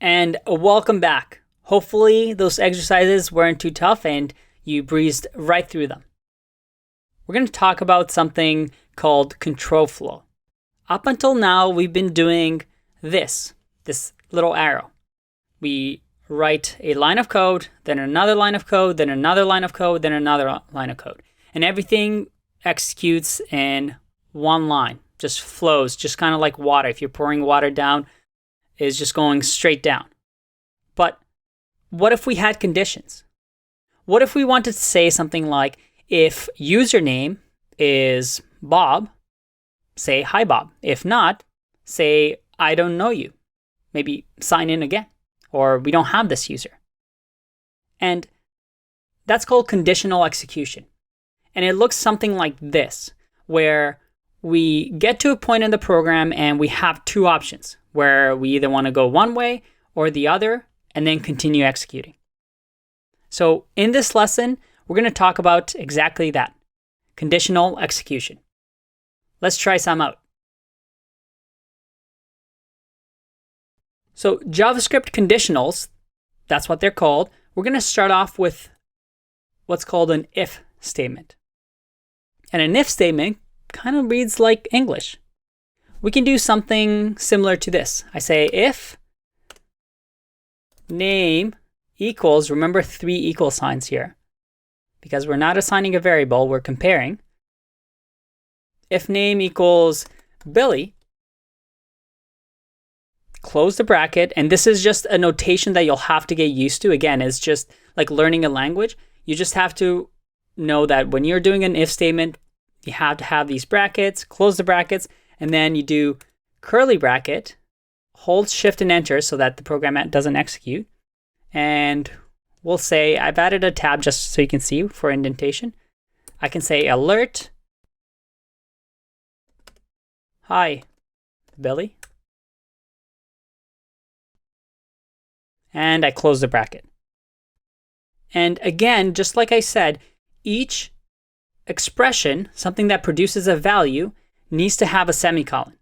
And welcome back. Hopefully those exercises weren't too tough and you breezed right through them. We're going to talk about something called control flow. Up until now, we've been doing this little arrow. We write a line of code, then another line of code, then another line of code, then another line of code. And everything executes in one line, just flows, just kind of like water. If you're pouring water down, it's just going straight down. But what if we had conditions? What if we wanted to say something like, if username is Bob, say hi Bob. If not, say I don't know you. Maybe sign in again, or we don't have this user. And that's called conditional execution. And it looks something like this, where we get to a point in the program and we have two options, where we either want to go one way or the other, and then continue executing. So in this lesson, we're going to talk about exactly that, conditional execution. Let's try some out. So JavaScript conditionals, that's what they're called. We're going to start off with what's called an if statement. And an if statement kind of reads like English. We can do something similar to this. I say if name equals, remember 3 equal signs here, because we're not assigning a variable, we're comparing. If name equals Billy, close the bracket, and this is just a notation that you'll have to get used to. Again, it's just like learning a language. You just have to know that when you're doing an if statement, you have to have these brackets, close the brackets, and then you do curly bracket, hold Shift and Enter so that the program doesn't execute. And we'll say, I've added a tab just so you can see for indentation. I can say alert, hi, Billy. And I close the bracket. And again, just like I said, each expression, something that produces a value, needs to have a semicolon.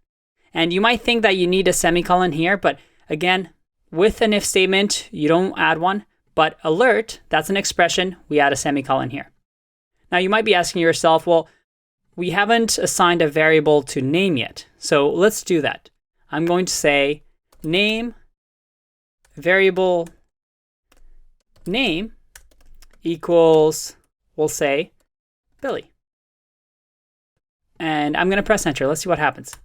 And you might think that you need a semicolon here, but again, with an if statement, you don't add one. But alert, that's an expression, we add a semicolon here. Now you might be asking yourself, well, we haven't assigned a variable to name yet. So let's do that. I'm going to say name variable name equals, we'll say, Billy. And I'm going to press enter. Let's see what happens.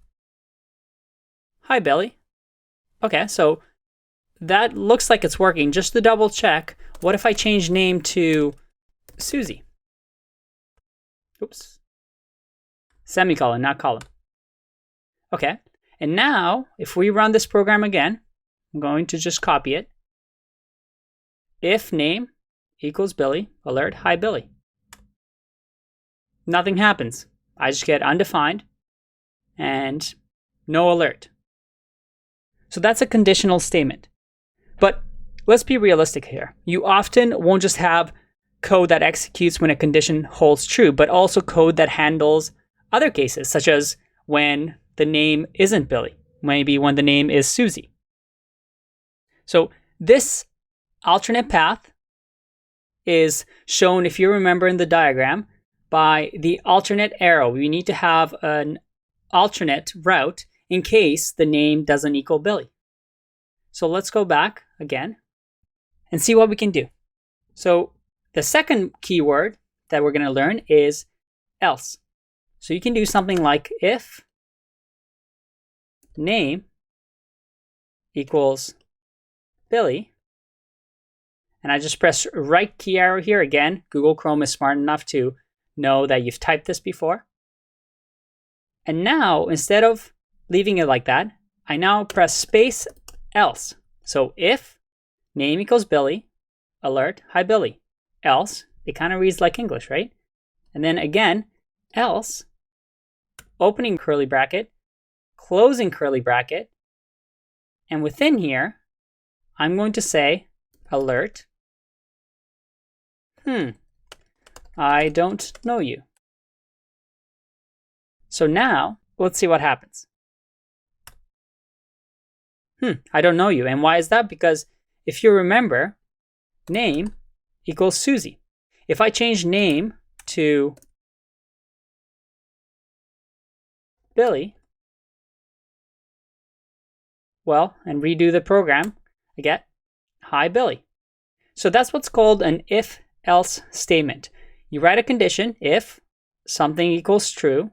Hi, Billy. Okay, so that looks like it's working. Just to double check, what if I change name to Susie? Oops. Semicolon, not column. Okay, and now if we run this program again, I'm going to just copy it. If name equals Billy, alert, hi Billy. Nothing happens. I just get undefined and no alert. So that's a conditional statement. But let's be realistic here. You often won't just have code that executes when a condition holds true, but also code that handles other cases, such as when the name isn't Billy, maybe when the name is Susie. So this alternate path is shown, if you remember in the diagram, by the alternate arrow. We need to have an alternate route in case the name doesn't equal Billy. So let's go back again and see what we can do. So the second keyword that we're going to learn is else. So you can do something like if name equals Billy, and I just press right key arrow here again. Google Chrome is smart enough to know that you've typed this before. And now, instead of leaving it like that, I now press space else. So if name equals Billy, alert, hi Billy. Else, it kind of reads like English, right? And then again, else, opening curly bracket, closing curly bracket, and within here, I'm going to say alert, I don't know you. So now, let's see what happens. I don't know you. And why is that? Because if you remember, name equals Susie. If I change name to Billy, well, and redo the program, I get, hi, Billy. So that's what's called an if-else statement. You write a condition, if something equals true,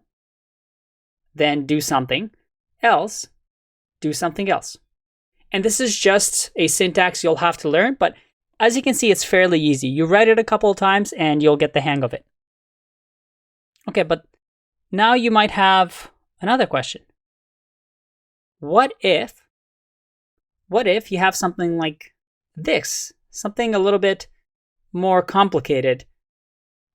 then do something, else, do something else. And this is just a syntax you'll have to learn, but as you can see, it's fairly easy. You write it a couple of times and you'll get the hang of it. Okay, but now you might have another question. What if you have something like this, something a little bit more complicated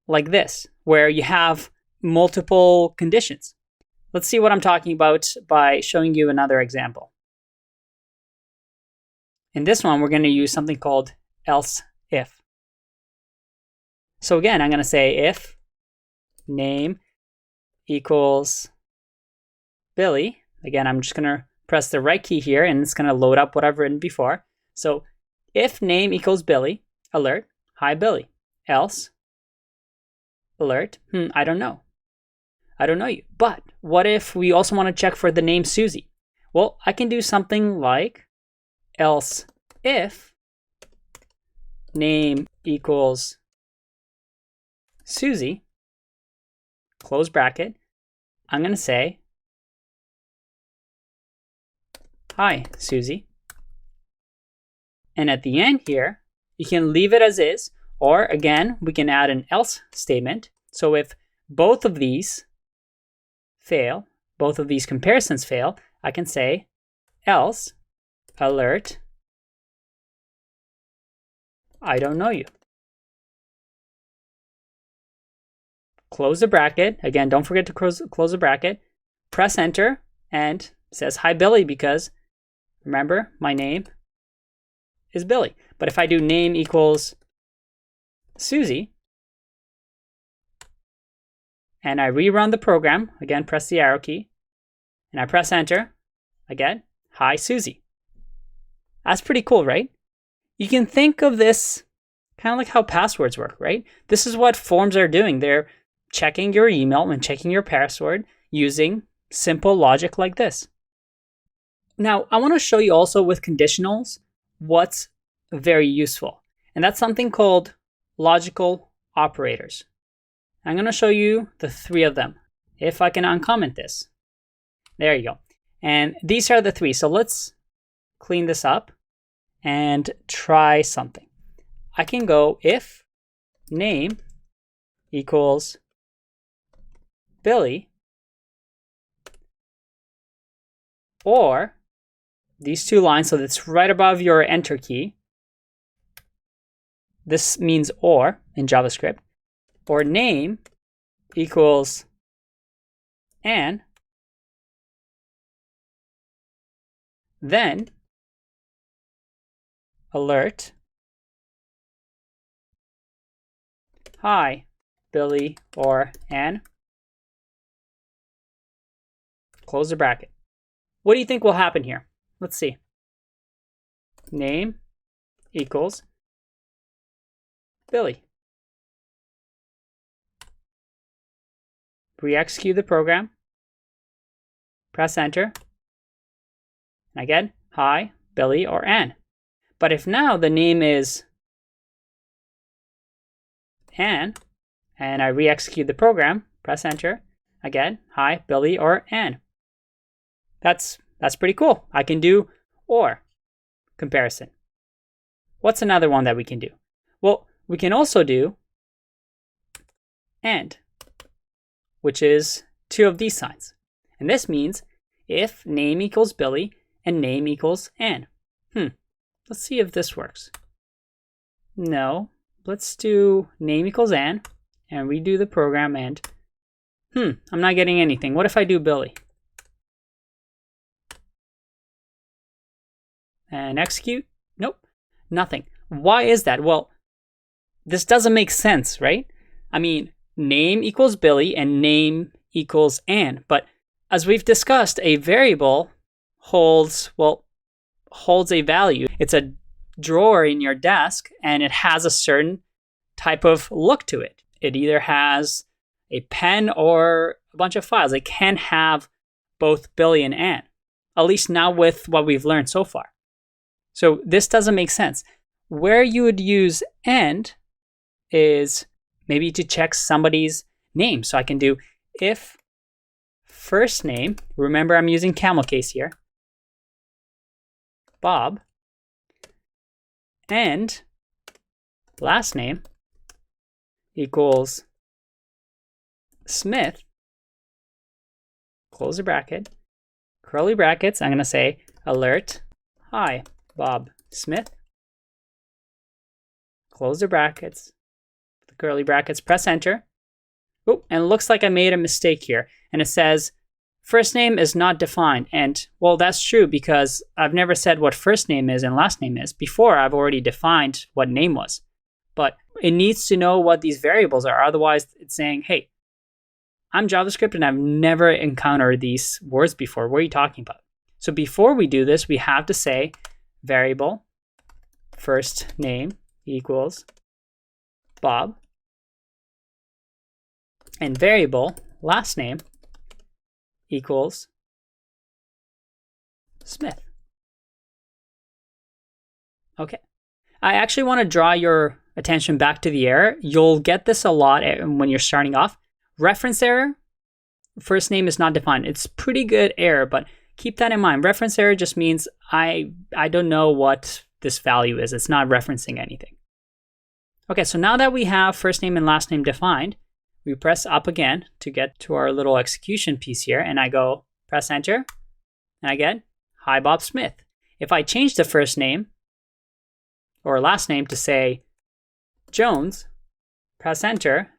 like this, where you have multiple conditions? Let's see what I'm talking about by showing you another example. In this one, we're going to use something called else if. So again, I'm going to say if name equals Billy. Again, I'm just going to press the right key here and it's going to load up what I've written before. So if name equals Billy, alert, hi Billy. Else, alert, I don't know. I don't know you. But what if we also want to check for the name Susie? Well, I can do something like else if name equals Susie, close bracket, I'm going to say, hi, Susie. And at the end here, you can leave it as is, or again, we can add an else statement. So if both of these fail, both of these comparisons fail, I can say else, alert, I don't know you. Close the bracket. Again, don't forget to close the bracket. Press enter and it says hi Billy because remember my name is Billy. But if I do name equals Susie and I rerun the program, again press the arrow key and I press enter, again, hi Susie. That's pretty cool, right? You can think of this kind of like how passwords work, right? This is what forms are doing. They're checking your email and checking your password using simple logic like this. Now, I want to show you also with conditionals what's very useful. And that's something called logical operators. I'm going to show you the 3 of them. If I can uncomment this. There you go. And these are the 3. So let's clean this up and try something. I can go if name equals Billy, or these 2 lines, so that's right above your enter key. This means or in JavaScript, or name equals and, then alert, hi Billy or Anne, close the bracket. What do you think will happen here? Let's see. Name equals Billy. Re-execute the program. Press enter. And again, hi, Billy or Anne. But if now the name is Anne, and I re-execute the program, press enter, again, hi, Billy or Anne. That's pretty cool. I can do or comparison. What's another one that we can do? Well, we can also do and, which is 2 of these signs. And this means if name equals Billy and name equals Anne. Let's see if this works. No, let's do name equals Anne and redo the program and I'm not getting anything. What if I do Billy? And execute? Nope, nothing. Why is that? Well, this doesn't make sense, right? I mean, name equals Billy and name equals Anne. But as we've discussed, a variable holds holds a value. It's a drawer in your desk, and it has a certain type of look to it. It either has a pen or a bunch of files. It can have both Billy and Ann, at least now with what we've learned so far. So this doesn't make sense. Where you would use AND is maybe to check somebody's name. So I can do if first name, remember I'm using camel case here, Bob, and last name equals Smith, close the bracket, curly brackets, I'm going to say alert, hi, Bob Smith, close the brackets, the curly brackets, press enter. Oh, and it looks like I made a mistake here. And it says first name is not defined. And well, that's true because I've never said what first name is and last name is. Before, I've already defined what name was. But it needs to know what these variables are. Otherwise, it's saying, hey, I'm JavaScript and I've never encountered these words before. What are you talking about? So before we do this, we have to say variable first name equals Bob, and variable last name equals Smith. Okay. I actually want to draw your attention back to the error. You'll get this a lot when you're starting off. Reference error, first name is not defined. It's pretty good error, but keep that in mind. Reference error just means I don't know what this value is. It's not referencing anything. Okay, so now that we have first name and last name defined, we press up again to get to our little execution piece here, and I go press enter, and I get hi Bob Smith. If I change the first name or last name to say Jones, press enter,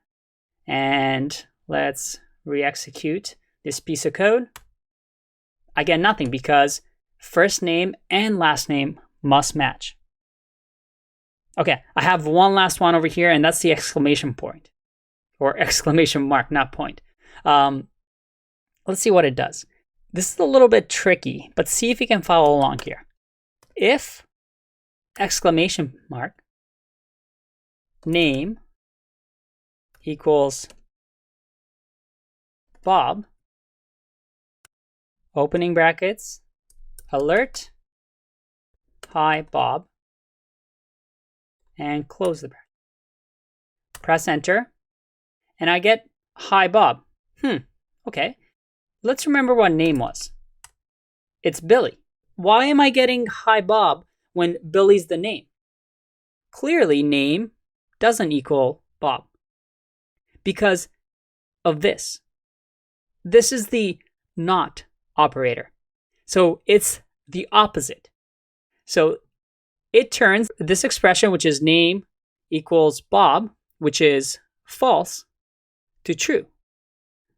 and let's re-execute this piece of code, I get nothing because first name and last name must match. Okay, I have one last one over here, and that's the exclamation point. Or exclamation mark, not point. Let's see what it does. This is a little bit tricky, but see if you can follow along here. If exclamation mark name equals Bob, opening brackets, alert, hi Bob, and close the bracket. Press enter, and I get hi Bob. Okay. Let's remember what name was. It's Billy. Why am I getting hi Bob when Billy's the name? Clearly, name doesn't equal Bob because of this. This is the not operator. So it's the opposite. So it turns this expression, which is name equals Bob, which is false, to true.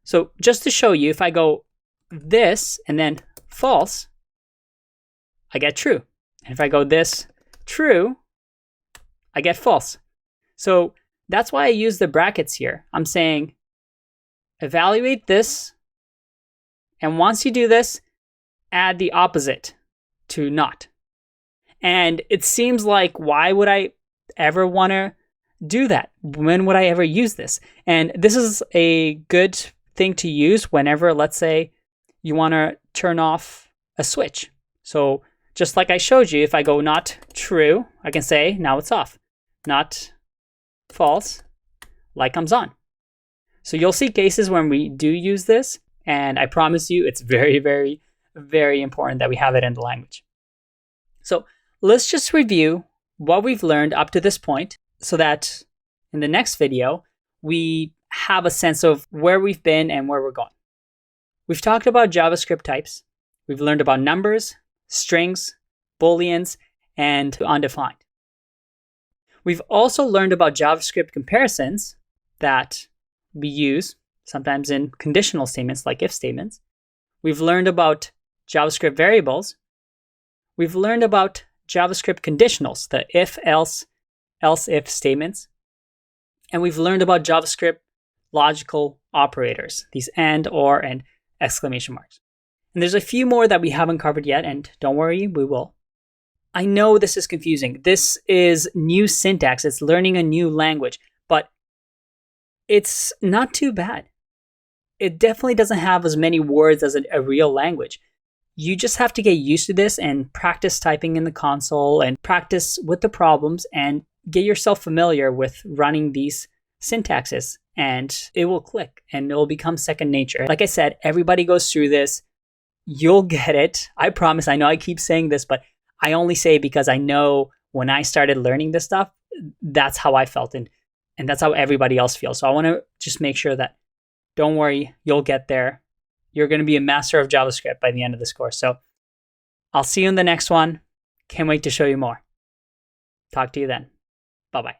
So just to show you, if I go this and then false, I get true. And if I go this true, I get false. So that's why I use the brackets here. I'm saying evaluate this, and once you do this, add the opposite to not. And it seems like, why would I ever want to do that? When would I ever use this? And this is a good thing to use whenever, let's say, you want to turn off a switch. So just like I showed you, if I go not true, I can say now it's off. Not false, light comes on. So you'll see cases when we do use this, and I promise you it's very, very, very important that we have it in the language. So let's just review what we've learned up to this point so that in the next video, we have a sense of where we've been and where we're going. We've talked about JavaScript types. We've learned about numbers, strings, booleans, and undefined. We've also learned about JavaScript comparisons that we use sometimes in conditional statements like if statements. We've learned about JavaScript variables. We've learned about JavaScript conditionals, the if, else, if statements. And we've learned about JavaScript logical operators, these and, or, and exclamation marks. And there's a few more that we haven't covered yet, and don't worry, we will. I know this is confusing. This is new syntax. It's learning a new language, but it's not too bad. It definitely doesn't have as many words as a real language. You just have to get used to this and practice typing in the console and practice with the problems and get yourself familiar with running these syntaxes, and it will click and it will become second nature. Like I said, everybody goes through this. You'll get it. I promise. I know I keep saying this, but I only say it because I know when I started learning this stuff, that's how I felt, and that's how everybody else feels. So I want to just make sure that, don't worry, you'll get there. You're going to be a master of JavaScript by the end of this course. So I'll see you in the next one. Can't wait to show you more. Talk to you then. Bye-bye.